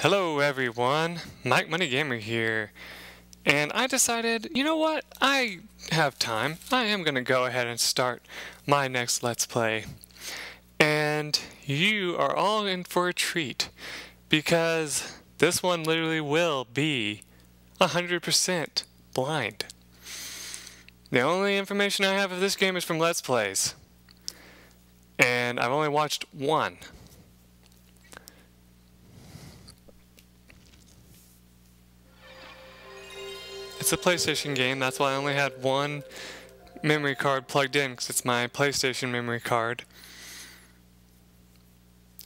Hello everyone, MikeMoneyGMR here, and I decided, you know what, I have time. I am going to go ahead and start my next Let's Play. And you are all in for a treat, because this one literally will be 100% blind. The only information I have of this game is from Let's Plays, and I've only watched one. It's a PlayStation game, that's why I only had one memory card plugged in, because it's my PlayStation memory card.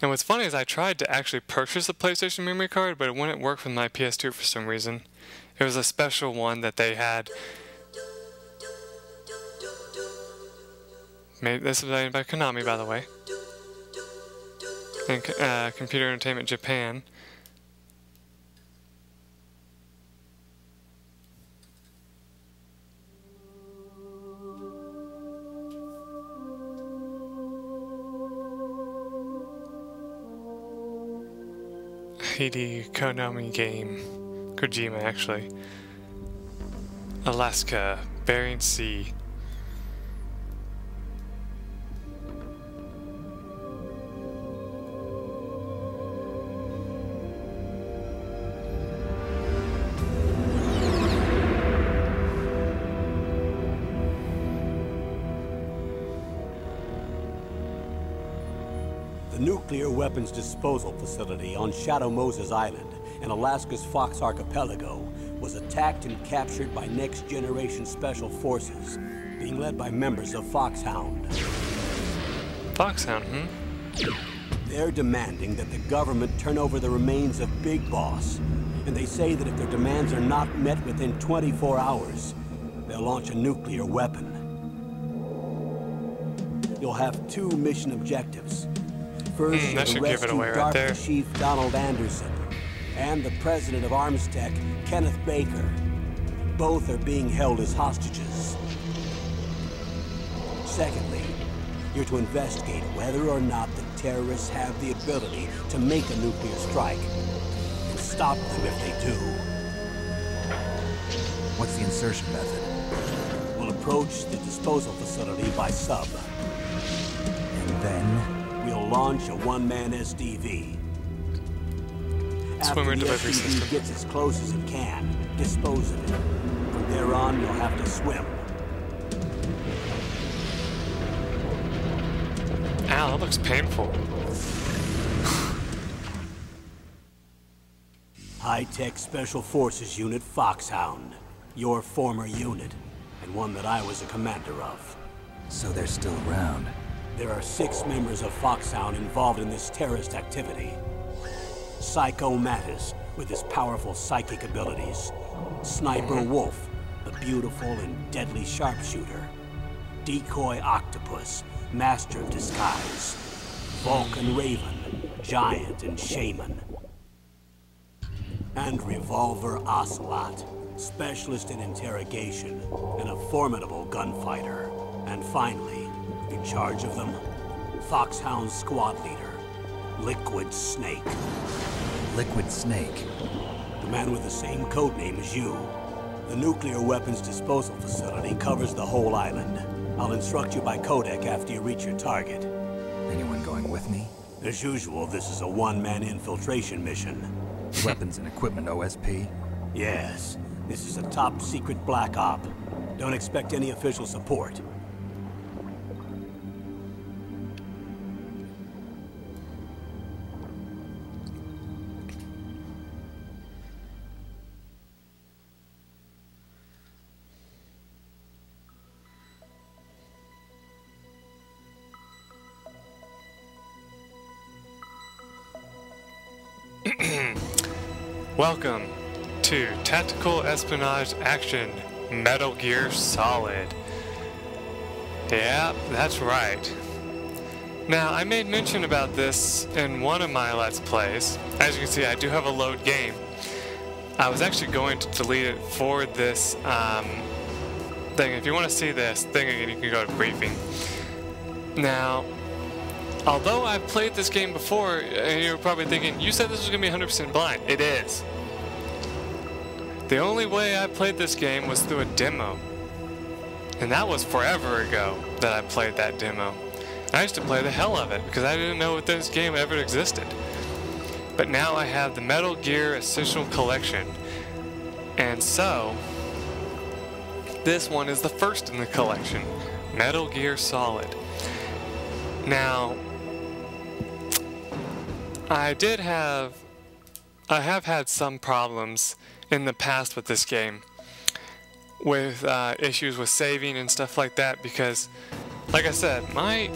And what's funny is I tried to actually purchase a PlayStation memory card, but it wouldn't work with my PS2 for some reason. It was a special one that they had. This was made by Konami, by the way. And Computer Entertainment Japan. Konami game. Kojima, actually. Alaska, Bering Sea. The nuclear weapons disposal facility on Shadow Moses Island in Alaska's Fox Archipelago was attacked and captured by next-generation special forces, being led by members of Foxhound. Foxhound, They're demanding that the government turn over the remains of Big Boss, and they say that if their demands are not met within 24 hours, they'll launch a nuclear weapon. You'll have two mission objectives. First, that should give it away right there. Chief Donald Anderson and the president of Armstech, Kenneth Baker. Both are being held as hostages. Secondly, you're to investigate whether or not the terrorists have the ability to make a nuclear strike and stop them if they do. What's the insertion method? We'll approach the disposal facility by sub. And then? We'll launch a one-man SDV. Swimmer After the delivery SDV system. gets as close as it can, dispose of it. From there on, you'll have to swim. Ow, that looks painful. High-tech Special Forces Unit Foxhound. Your former unit, and one that I was a commander of. So they're still around. There are 6 members of Foxhound involved in this terrorist activity. Psycho Mattis, with his powerful psychic abilities. Sniper Wolf, the beautiful and deadly sharpshooter. Decoy Octopus, master of disguise. Vulcan Raven, giant and shaman. And Revolver Ocelot, specialist in interrogation and a formidable gunfighter. And finally, in charge of them, Foxhound squad leader, Liquid Snake. Liquid Snake? The man with the same codename as you. The nuclear weapons disposal facility covers the whole island. I'll instruct you by codec after you reach your target. Anyone going with me? As usual, this is a one-man infiltration mission. Weapons and equipment OSP? Yes, this is a top-secret black op. Don't expect any official support. Welcome to Tactical Espionage Action Metal Gear Solid. Yeah, that's right. Now, I made mention about this in one of my Let's Plays. As you can see, I do have a load game. I was actually going to delete it for this thing. If you want to see this thing again, you can go to briefing. Now, although I've played this game before, and you're probably thinking, you said this was going to be 100% blind. It is. The only way I played this game was through a demo. And that was forever ago that I played that demo. I used to play the hell of it because I didn't know if this game ever existed. But now I have the Metal Gear Essential Collection. And so, this one is the first in the collection, Metal Gear Solid. Now, I have had some problems in the past with this game, with issues with saving and stuff like that, because, like I said, my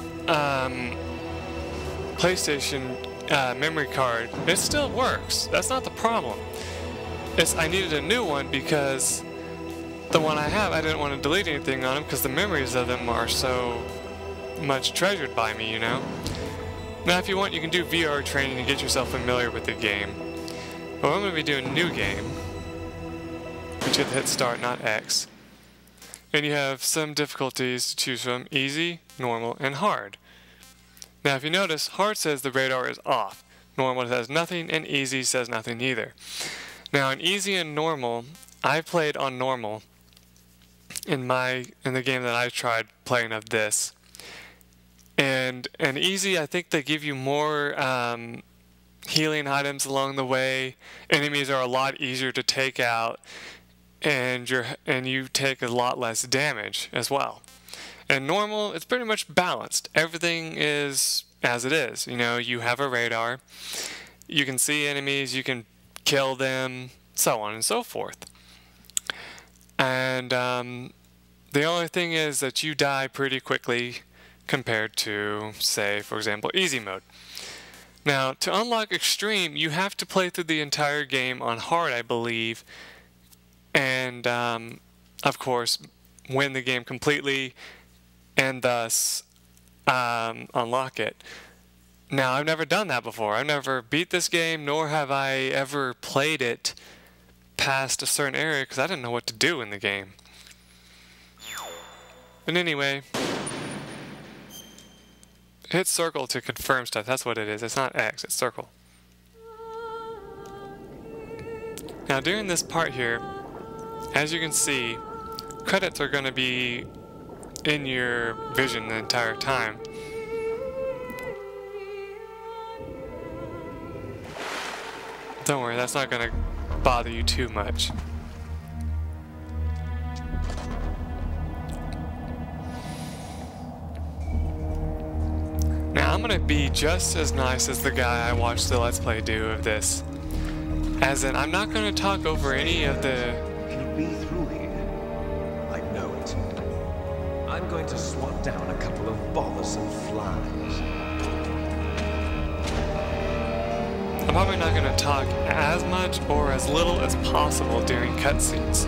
PlayStation memory card, it still works. That's not the problem. I needed a new one because the one I have, I didn't want to delete anything on them because the memories of them are so much treasured by me, you know? Now, if you want, you can do VR training to get yourself familiar with the game. But I'm going to be doing a new game, which you have to hit start, not X. And you have some difficulties to choose from: easy, normal, and hard. Now, if you notice, hard says the radar is off. Normal says nothing, and easy says nothing either. Now, in easy and normal, I played on normal in the game that I tried playing of this. And easy, I think they give you more healing items along the way. Enemies are a lot easier to take out, and you take a lot less damage as well. And normal, it's pretty much balanced. Everything is as it is. You know, you have a radar, you can see enemies, you can kill them, so on and so forth. And the only thing is that you die pretty quickly compared to, say, for example, easy mode. Now, to unlock extreme, you have to play through the entire game on hard, I believe, and of course win the game completely and thus unlock it. Now, I've never done that before. I've never beat this game, nor have I ever played it past a certain area because I didn't know what to do in the game. But anyway, hit circle to confirm stuff. That's what it is. It's not X, it's circle. Now, during this part here, as you can see, credits are going to be in your vision the entire time. Don't worry, that's not going to bother you too much. Now, I'm going to be just as nice as the guy I watched the Let's Play do of this. As in, I'm not going to talk over any of the... Can it be through here? I know it. I'm going to swat down a couple of bothersome flies. I'm probably not going to talk as much or as little as possible during cutscenes.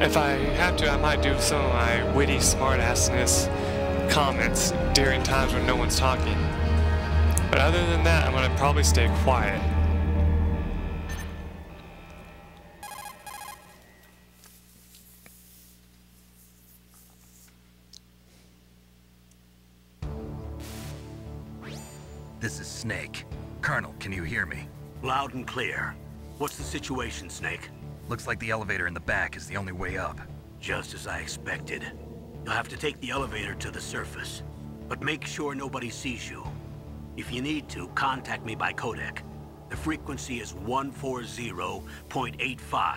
If I have to, I might do some of my witty smartassness comments during times when no one's talking. But other than that, I'm going to probably stay quiet. This is Snake. Colonel, can you hear me? Loud and clear. What's the situation, Snake? Looks like the elevator in the back is the only way up. Just as I expected. You'll have to take the elevator to the surface, but make sure nobody sees you. If you need to, contact me by codec. The frequency is 140.85.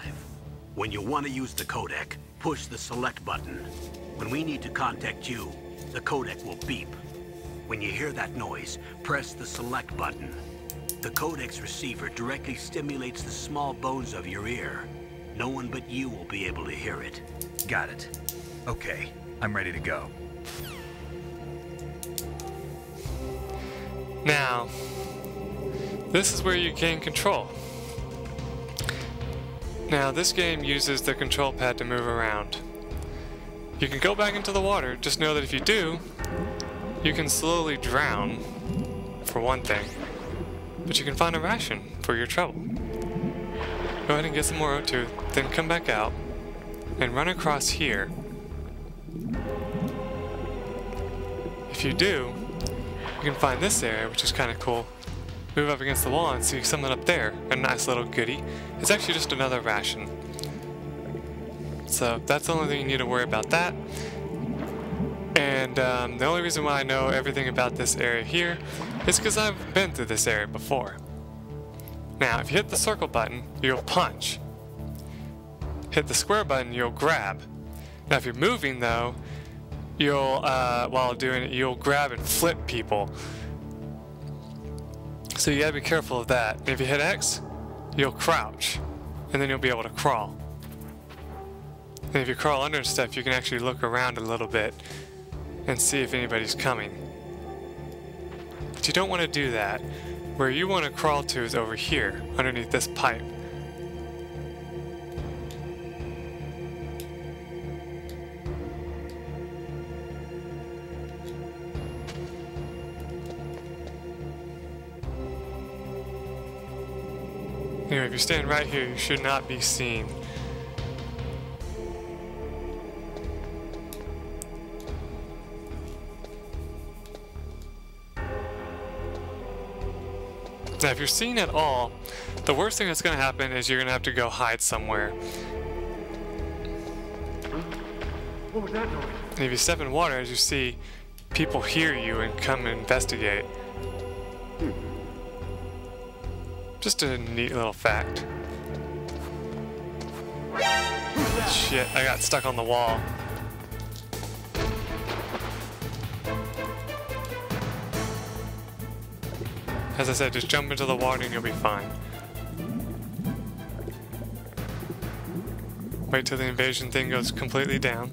When you want to use the codec, push the select button. When we need to contact you, the codec will beep. When you hear that noise, press the select button. The codec's receiver directly stimulates the small bones of your ear. No one but you will be able to hear it. Got it. Okay, I'm ready to go. Now, this is where you gain control. Now, this game uses the control pad to move around. You can go back into the water, just know that if you do, you can slowly drown, for one thing, but you can find a ration for your trouble. Go ahead and get some more O2, then come back out, and run across here. If you do, you can find this area, which is kind of cool. Move up against the wall and see something up there. A nice little goodie. It's actually just another ration. So that's the only thing you need to worry about that. And the only reason why I know everything about this area here is because I've been through this area before. Now, if you hit the circle button, you'll punch. Hit the square button, you'll grab. Now, if you're moving though, you'll, while doing it, you'll grab and flip people. So you gotta be careful of that. And if you hit X, you'll crouch, and then you'll be able to crawl. And if you crawl under stuff, you can actually look around a little bit and see if anybody's coming. But you don't want to do that. Where you want to crawl to is over here, underneath this pipe. Anyway, if you're standing right here, you should not be seen. Now, if you're seen at all, the worst thing that's going to happen is you're going to have to go hide somewhere. What was that noise? And if you step in water, as you see, people hear you and come and investigate. Just a neat little fact. Shit, I got stuck on the wall. As I said, just jump into the water and you'll be fine. Wait till the invasion thing goes completely down.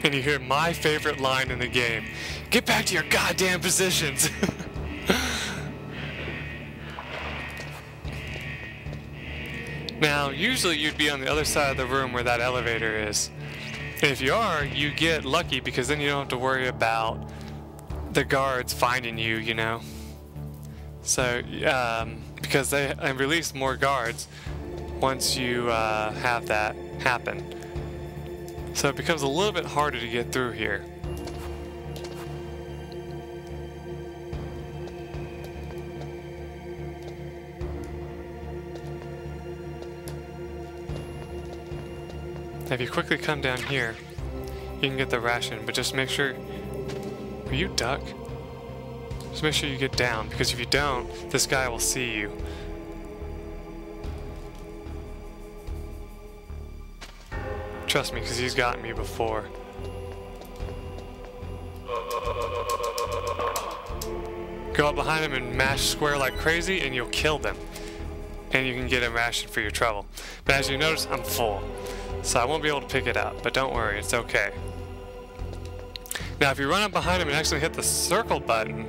And you hear my favorite line in the game. Get back to your goddamn positions! Now, usually you'd be on the other side of the room where that elevator is. And if you are, you get lucky because then you don't have to worry about the guards finding you, you know. So, because they release more guards once you have that happen. So it becomes a little bit harder to get through here. If you quickly come down here, you can get the ration, but just make sure... Will you duck? Just make sure you get down, because if you don't, this guy will see you. Trust me, because he's gotten me before. Go up behind him and mash square like crazy, and you'll kill them. And you can get a ration for your trouble. But as you notice, I'm full. So I won't be able to pick it up, but don't worry, it's okay. Now if you run up behind him and actually hit the circle button,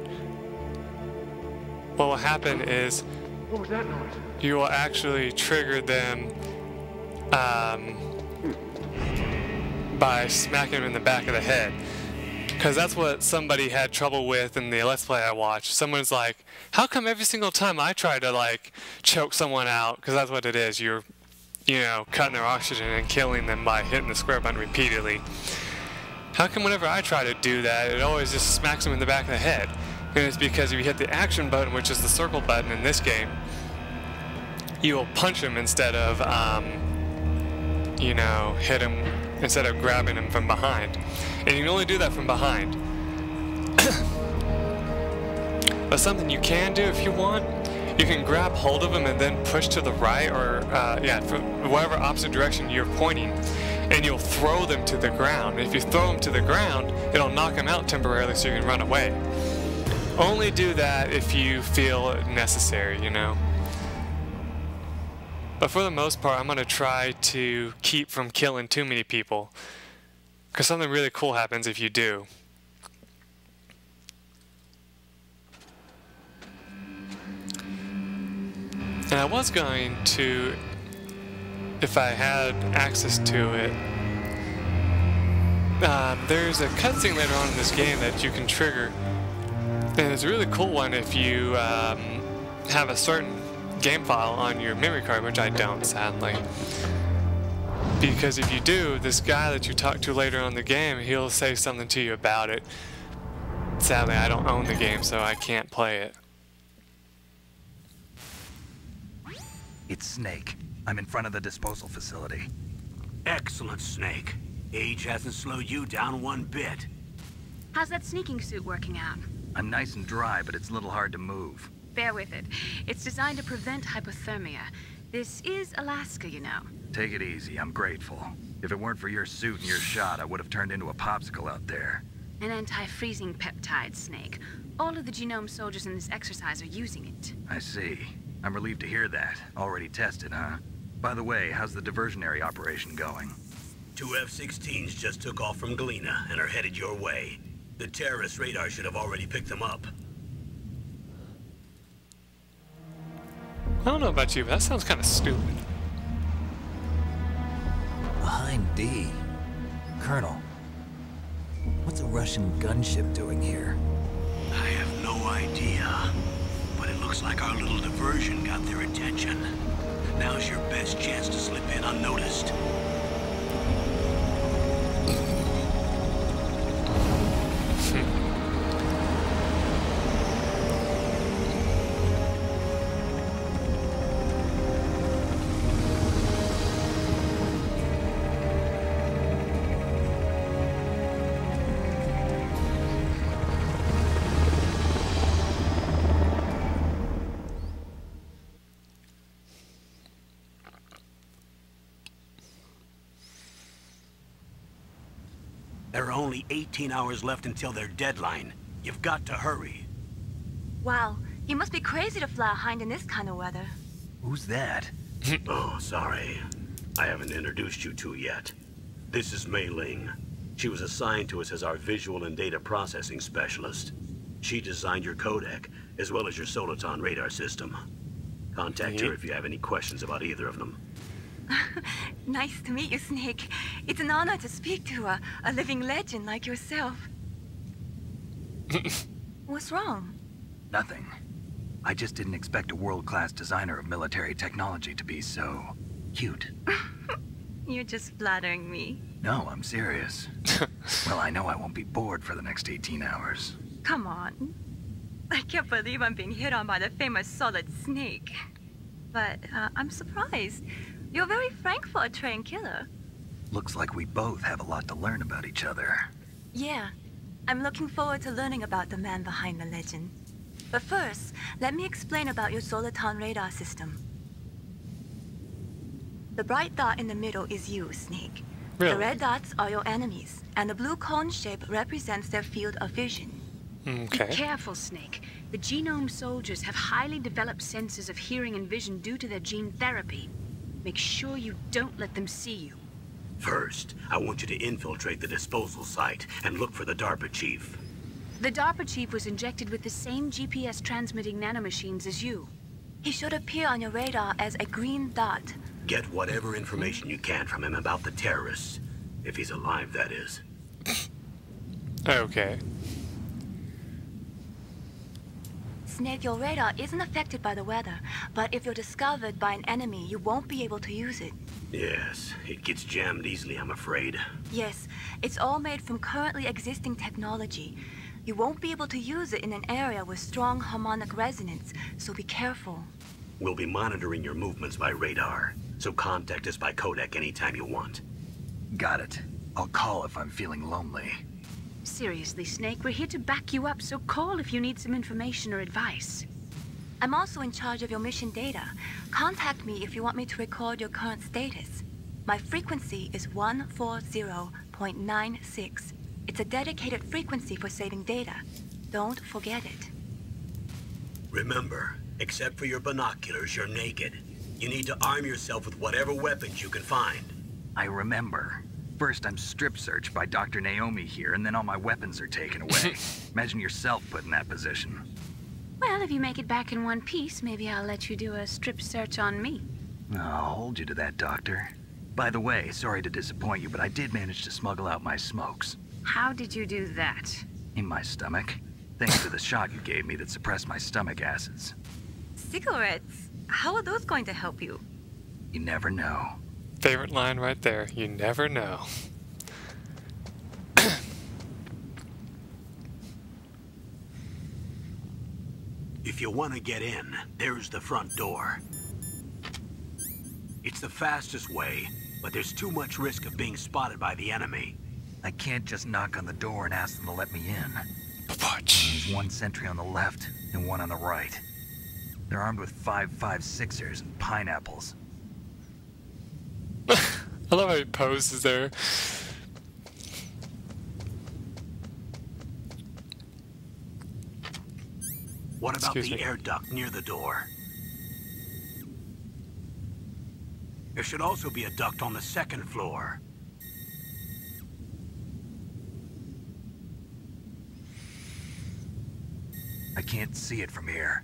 what will happen is What was that noise? you will actually trigger them by smacking them in the back of the head. Because that's what somebody had trouble with in the Let's Play I watched. Someone's like, how come every single time I try to like choke someone out, because that's what it is, you're, you know, cutting their oxygen and killing them by hitting the square button repeatedly. How come whenever I try to do that, it always just smacks them in the back of the head? And it's because if you hit the action button, which is the circle button in this game, you will punch them instead of, you know, hit them, instead of grabbing them from behind. And you can only do that from behind. But something you can do if you want, you can grab hold of them and then push to the right, or yeah, for whatever opposite direction you're pointing, and you'll throw them to the ground. And if you throw them to the ground, it'll knock them out temporarily so you can run away. Only do that if you feel necessary, you know. But for the most part, I'm going to try to keep from killing too many people, because something really cool happens if you do. And I was going to, if I had access to it, there's a cutscene later on in this game that you can trigger, and it's a really cool one if you have a certain game file on your memory card, which I don't, sadly. Because if you do, this guy that you talk to later on in the game, he'll say something to you about it. Sadly, I don't own the game, so I can't play it. It's Snake. I'm in front of the disposal facility. Excellent, Snake. Age hasn't slowed you down one bit. How's that sneaking suit working out? I'm nice and dry, but it's a little hard to move. Bear with it. It's designed to prevent hypothermia. This is Alaska, you know. Take it easy, I'm grateful. If it weren't for your suit and your shot, I would have turned into a popsicle out there. An anti-freezing peptide, Snake. All of the genome soldiers in this exercise are using it. I see. I'm relieved to hear that. Already tested, huh? By the way, how's the diversionary operation going? 2 F-16s just took off from Galena and are headed your way. The terrorist radar should have already picked them up. I don't know about you, but that sounds kind of stupid. Behind D. Colonel, what's a Russian gunship doing here? I have no idea, but it looks like our little diversion got their attention. Now's your best chance to slip in unnoticed. There are only 18 hours left until their deadline. You've got to hurry. Wow, you must be crazy to fly a hind in this kind of weather. Who's that? Oh, sorry. I haven't introduced you to yet. This is Mei Ling. She was assigned to us as our visual and data processing specialist. She designed your codec, as well as your Soliton radar system. Contact her if you have any questions about either of them. Nice to meet you, Snake. It's an honor to speak to a living legend like yourself. What's wrong? Nothing. I just didn't expect a world-class designer of military technology to be so cute. You're just flattering me. No, I'm serious. Well, I know I won't be bored for the next 18 hours. Come on. I can't believe I'm being hit on by the famous Solid Snake. But I'm surprised. You're very frank for a trained killer. Looks like we both have a lot to learn about each other. Yeah. I'm looking forward to learning about the man behind the legend. But first, let me explain about your Soliton radar system. The bright dot in the middle is you, Snake. Really? The red dots are your enemies, and the blue cone shape represents their field of vision. Okay. Be careful, Snake. The genome soldiers have highly developed senses of hearing and vision due to their gene therapy. Make sure you don't let them see you. First, I want you to infiltrate the disposal site and look for the DARPA chief. The DARPA chief was injected with the same GPS transmitting nanomachines as you. He should appear on your radar as a green dot. Get whatever information you can from him about the terrorists. If he's alive, that is. Okay. Snake, your radar isn't affected by the weather, but if you're discovered by an enemy, you won't be able to use it. Yes, it gets jammed easily, I'm afraid. Yes, it's all made from currently existing technology. You won't be able to use it in an area with strong harmonic resonance, so be careful. We'll be monitoring your movements by radar, so contact us by codec anytime you want. Got it. I'll call if I'm feeling lonely. Seriously, Snake, we're here to back you up, so call if you need some information or advice. I'm also in charge of your mission data. Contact me if you want me to record your current status. My frequency is 140.96. It's a dedicated frequency for saving data. Don't forget it. Remember, except for your binoculars, you're naked. You need to arm yourself with whatever weapons you can find. I remember. First, I'm strip searched by Dr. Naomi here, and then all my weapons are taken away. Imagine yourself put in that position. Well, if you make it back in one piece, maybe I'll let you do a strip search on me. I'll hold you to that, Doctor. By the way, sorry to disappoint you, but I did manage to smuggle out my smokes. How did you do that? In my stomach. Thanks to the shot you gave me that suppressed my stomach acids. Cigarettes? How are those going to help you? You never know. favorite line right there. You never know. If you want to get in, there's the front door. It's the fastest way, but there's too much risk of being spotted by the enemy. I can't just knock on the door and ask them to let me in. There's There's one sentry on the left and one on the right. They're armed with 5.56ers and pineapples. I love how he poses there. What about Excuse the me. air duct near the door? There should also be a duct on the second floor. I can't see it from here.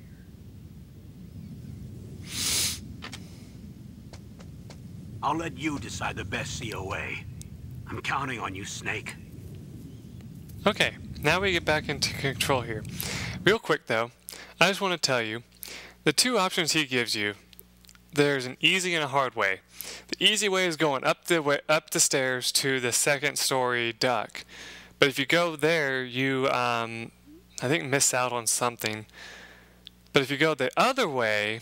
I'll let you decide the best COA. I'm counting on you, Snake. Okay, now we get back into control here. Real quick though, I just want to tell you, the two options he gives you, there's an easy and a hard way. The easy way is going up the stairs to the second story duct. But if you go there, you I think miss out on something. But if you go the other way,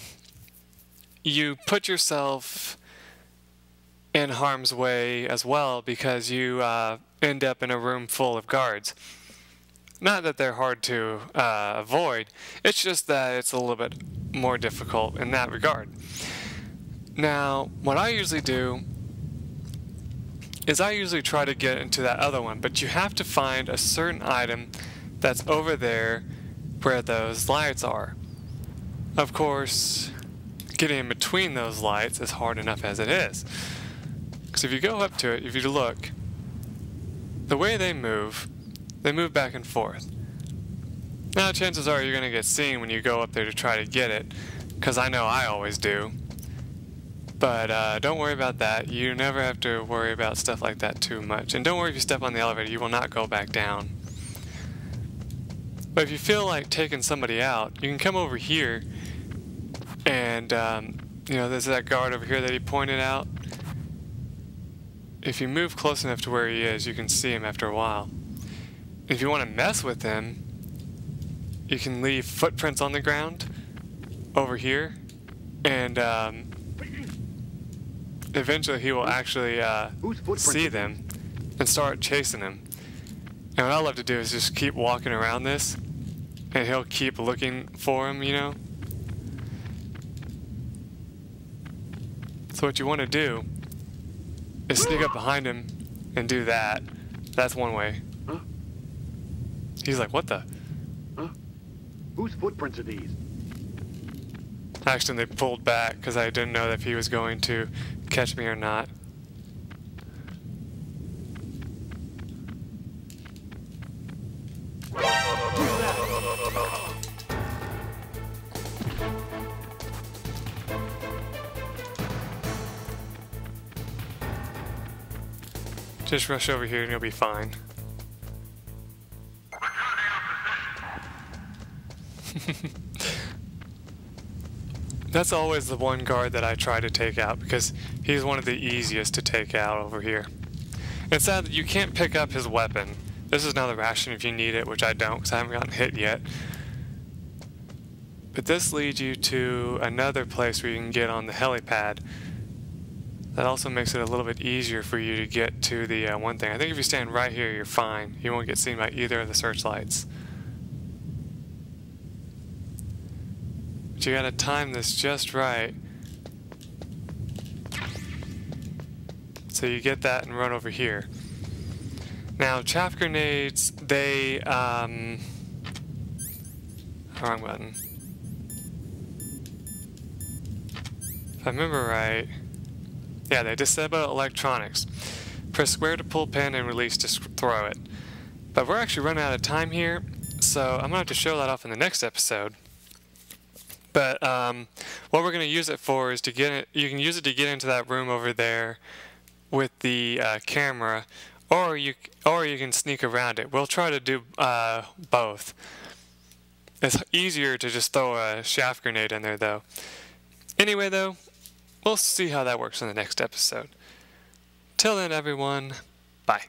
you put yourself in harm's way as well, because you end up in a room full of guards. Not that they're hard to avoid, it's just that it's a little bit more difficult in that regard. Now, what I usually do is I usually try to get into that other one, but you have to find a certain item that's over there where those lights are. Of course, getting in between those lights is hard enough as it is. Because if you go up to it, if you look, the way they move back and forth. Now, chances are you're going to get seen when you go up there to try to get it, because I know I always do. But don't worry about that. You never have to worry about stuff like that too much. And don't worry if you step on the elevator, you will not go back down. But if you feel like taking somebody out, you can come over here and, you know, there's that guard over here that he pointed out. If you move close enough to where he is, you can see him after a while. If you want to mess with him, you can leave footprints on the ground over here, and eventually he will actually see them and start chasing him. And what I love to do is just keep walking around this, and he'll keep looking for him, you know. So what you want to do is sneak up behind him and do that. That's one way. Huh? He's like, what the? Huh? Whose footprints are these? I accidentally pulled back because I didn't know if he was going to catch me or not. Just rush over here and you'll be fine. That's always the one guard that I try to take out, because he's one of the easiest to take out over here. It's sad that you can't pick up his weapon. This is another ration if you need it, which I don't because I haven't gotten hit yet. But this leads you to another place where you can get on the helipad. That also makes it a little bit easier for you to get to the one thing. I think if you stand right here, you're fine. You won't get seen by either of the searchlights. But you gotta time this just right, so you get that and run over here. Now, chaff grenades, they, wrong button. If I remember right, yeah, they disable electronics. Press square to pull pin and release to throw it. But we're actually running out of time here, so I'm gonna have to show that off in the next episode. But what we're gonna use it for is to get it. You can use it to get into that room over there with the camera, or you can sneak around it. We'll try to do both. It's easier to just throw a chaff grenade in there, though. Anyway, though, we'll see how that works in the next episode. Till then, everyone, bye.